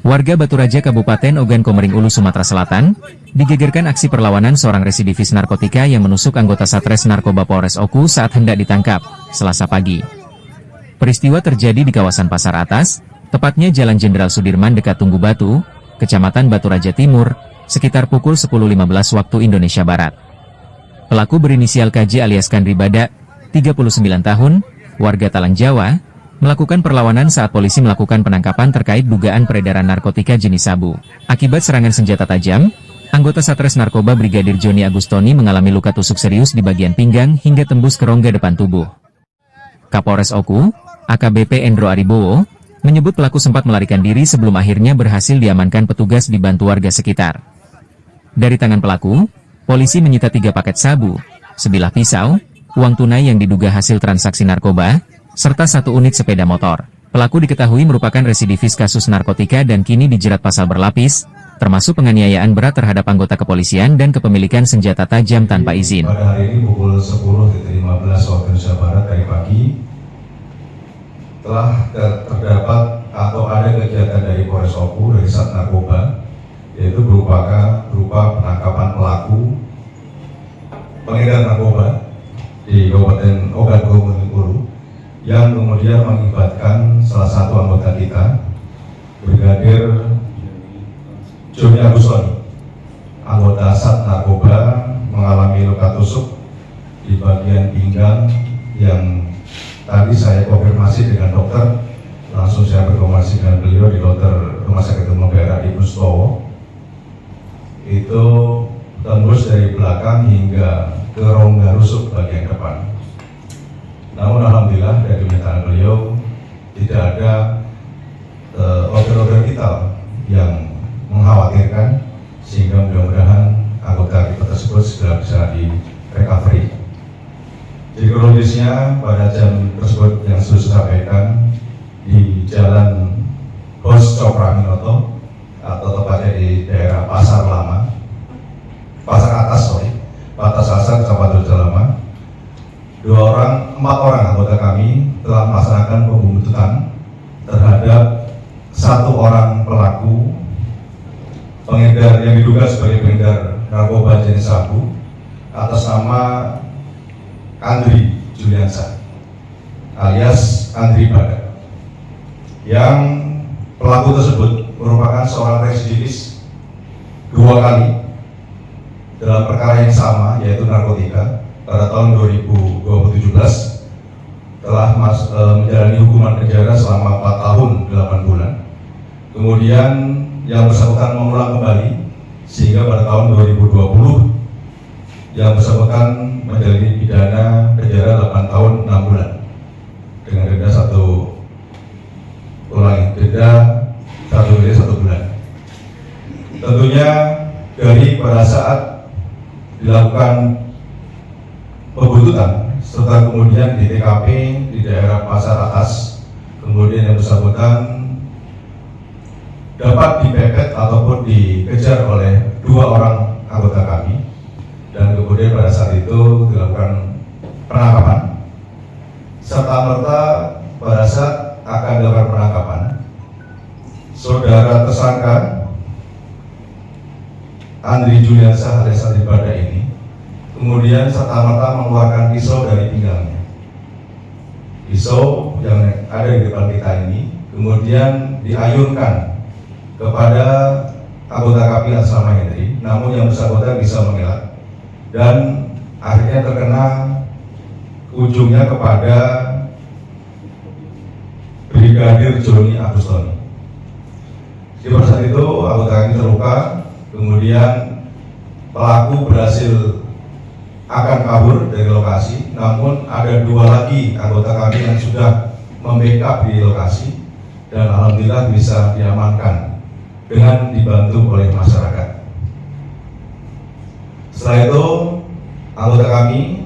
Warga Batu Raja Kabupaten Ogan Komering Ulu, Sumatera Selatan, digegerkan aksi perlawanan seorang residivis narkotika yang menusuk anggota Satres Narkoba Polres Oku saat hendak ditangkap, Selasa pagi. Peristiwa terjadi di kawasan Pasar Atas, tepatnya Jalan Jenderal Sudirman dekat Tunggu Batu, Kecamatan Batu Raja Timur, sekitar pukul 10.15 waktu Indonesia Barat. Pelaku berinisial KJ alias Kandri Badak, 39 tahun, warga Talang Jawa, melakukan perlawanan saat polisi melakukan penangkapan terkait dugaan peredaran narkotika jenis sabu. Akibat serangan senjata tajam, anggota Satres Narkoba Brigadir Joni Agustoni mengalami luka tusuk serius di bagian pinggang hingga tembus ke rongga depan tubuh. Kapolres Oku, AKBP Endro Aribowo, menyebut pelaku sempat melarikan diri sebelum akhirnya berhasil diamankan petugas dibantu warga sekitar. Dari tangan pelaku, polisi menyita 3 paket sabu, sebilah pisau, uang tunai yang diduga hasil transaksi narkoba, serta 1 unit sepeda motor. Pelaku diketahui merupakan residivis kasus narkotika dan kini dijerat pasal berlapis, termasuk penganiayaan berat terhadap anggota kepolisian dan kepemilikan senjata tajam tanpa izin. Pada hari ini pukul 10.15 waktu Indonesia Barat dari pagi, telah terdapat atau ada kegiatan dari Polres Oku dari Sat Narkoba, yaitu berupa penangkapan pelaku pengedar narkoba di Kabupaten Ogan Komering Ulu, yang kemudian mengibatkan salah satu anggota kita, Brigadir Joni Agustoni, anggota Sat Narkoba, mengalami luka tusuk di bagian pinggang yang tadi saya konfirmasi dengan dokter, langsung saya berkomunikasi dengan beliau di dokter Rumah Sakit Umum Daerah Ibnu Sutowo. Itu tembus dari belakang hingga ke rongga rusuk bagian depan. Namun alhamdulillah dari pernyataan beliau tidak ada organ-organ vital yang mengkhawatirkan, sehingga mudah-mudahan anggota kita tersebut segera bisa di recovery. Jadi kronologisnya pada jam tersebut yang sudah saya sampaikan di Jalan Bos Cokraminoto, atau tepatnya di daerah Pasar Atas, Kecamatan Lama. 4 orang anggota kami telah melaksanakan pembuntutan terhadap 1 orang pelaku pengedar yang diduga sebagai pengedar narkoba jenis sabu atas nama Kandri Juliansa alias Kandri Badak, yang pelaku tersebut merupakan seorang residivis 2 kali dalam perkara yang sama, yaitu narkotika. Pada tahun 2017 telah menjalani hukuman penjara selama 4 tahun 8 bulan. Kemudian yang bersangkutan mengulang kembali, sehingga pada tahun 2020 yang bersangkutan menjalani pidana penjara 8 tahun 6 bulan dengan denda 1 bulan. Tentunya dari pada saat dilakukan pembuntutan serta kemudian di TKP di daerah Pasar Atas, kemudian yang bersangkutan dapat dipepet ataupun dikejar oleh 2 orang anggota kami, dan kemudian pada saat itu dilakukan penangkapan. Serta merta pada saat akan dilakukan penangkapan, saudara tersangka Andri Juliansa alias Kandri Badak ini kemudian serta-merta mengeluarkan pisau dari pinggangnya. Pisau yang ada di depan kita ini kemudian diayunkan kepada anggota kami atas nama Henry, namun yang bersangkutan bisa mengelak dan akhirnya terkena ujungnya kepada Brigadir Joni Agustoni. Di saat itu anggota kami terluka, kemudian pelaku berhasil akan kabur dari lokasi, namun ada 2 lagi anggota kami yang sudah membackup di lokasi dan alhamdulillah bisa diamankan dengan dibantu oleh masyarakat. Setelah itu anggota kami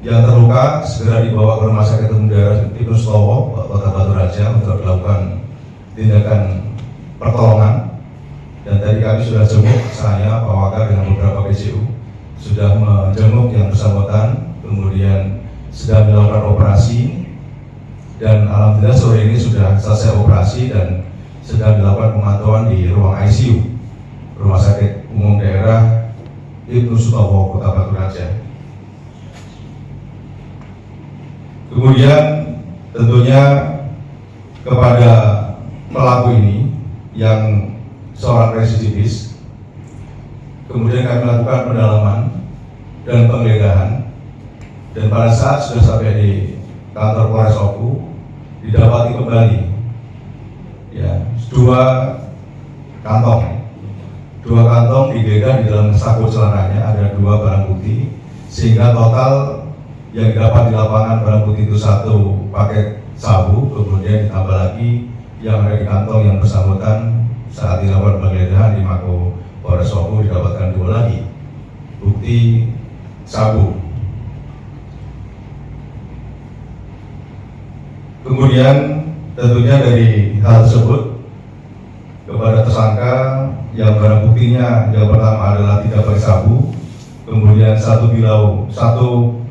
yang terluka segera dibawa ke Rumah Sakit Umum Daerah Ibnu Sutowo, Kota Batu Raja, untuk dilakukan tindakan pertolongan. Dan tadi kami sudah jenguk, saya Pak Wakar dengan beberapa PCU sudah menjenguk yang bersangkutan, kemudian sedang melakukan operasi, dan alhamdulillah sore ini sudah selesai operasi dan sedang dilakukan pemantauan di ruang ICU Rumah Sakit Umum Daerah Ibnu Sutomo, Kota Batu Raja. Kemudian tentunya kepada pelaku ini yang seorang residivis, kemudian kami lakukan pendalaman dan penggeledahan, dan pada saat sudah sampai di kantor Polres Oku didapati kembali dua kantong digeledah di dalam saku celananya, ada 2 barang bukti, sehingga total yang didapat di lapangan barang bukti itu 1 paket sabu, kemudian ditambah lagi yang ada di kantong yang bersangkutan saat dilakukan penggeledahan di Mako Polres Oku didapatkan 2 lagi bukti sabu. Kemudian tentunya dari hal tersebut kepada tersangka yang barang buktinya yang pertama adalah 3 paket sabu, kemudian 1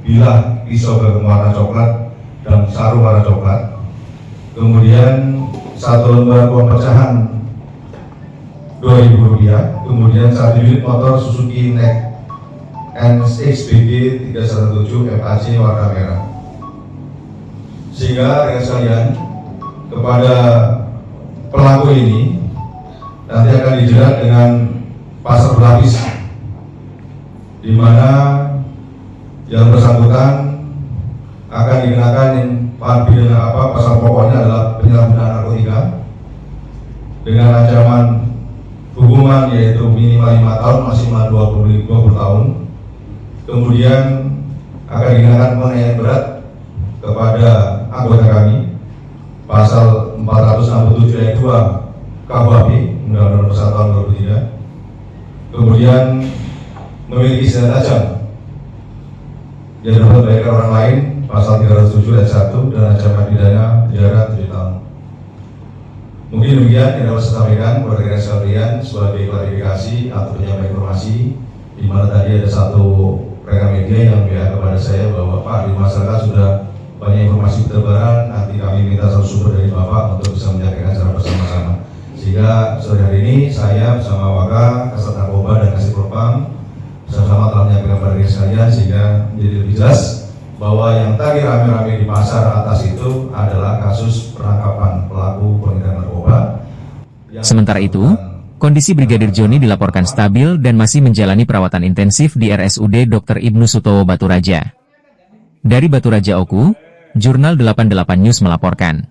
bilah pisau berwarna coklat dan sarung warna coklat, kemudian 1 lembar uang pecahan Rp2.000, kemudian 1 unit motor Suzuki NXBG 317 FAC warna merah. Sehingga rekan sekalian, kepada pelaku ini nanti akan dijerat dengan pasal berlapis, di mana yang bersangkutan akan dikenakan pasal pokoknya adalah penyalahgunaan narkotika dengan ancaman hukuman yaitu minimal 5 tahun maksimal 20 tahun. Kemudian akan dikenakan penganiayaan berat kepada anggota kami pasal 467 ayat 2 KUHP Undang-Undang Nomor 1 Tahun 2003. Kemudian memiliki senjata tajam yang dapat membahayakan orang lain pasal 307 ayat 1 dan ancaman pidana penjara 7 tahun. Mungkin demikian yang dapat saya sampaikan kepada rekan sekalian sebagai klarifikasi atau penyampaian informasi, di mana tadi ada 1 rekan media yang bilang kepada saya bahwa Pak, di masyarakat sudah banyak informasi terbaran, nanti kami minta sumber dari Bapak untuk bisa menyampaikan secara bersama-sama. Sehingga sore hari ini saya bersama Waka, Kasat Narkoba dan Kasih Propam bersama-sama telah menyampaikan kepada rekan sekalian sehingga menjadi lebih jelas bahwa yang tadi rame-rame di pasar atas itu adalah kasus penangkapan pelaku pengedaran narkoba. Sementara itu, kondisi Brigadir Joni dilaporkan stabil dan masih menjalani perawatan intensif di RSUD Dr. Ibnu Sutomo Batu Raja. Dari Batu Raja Oku, Jurnal 88 News melaporkan.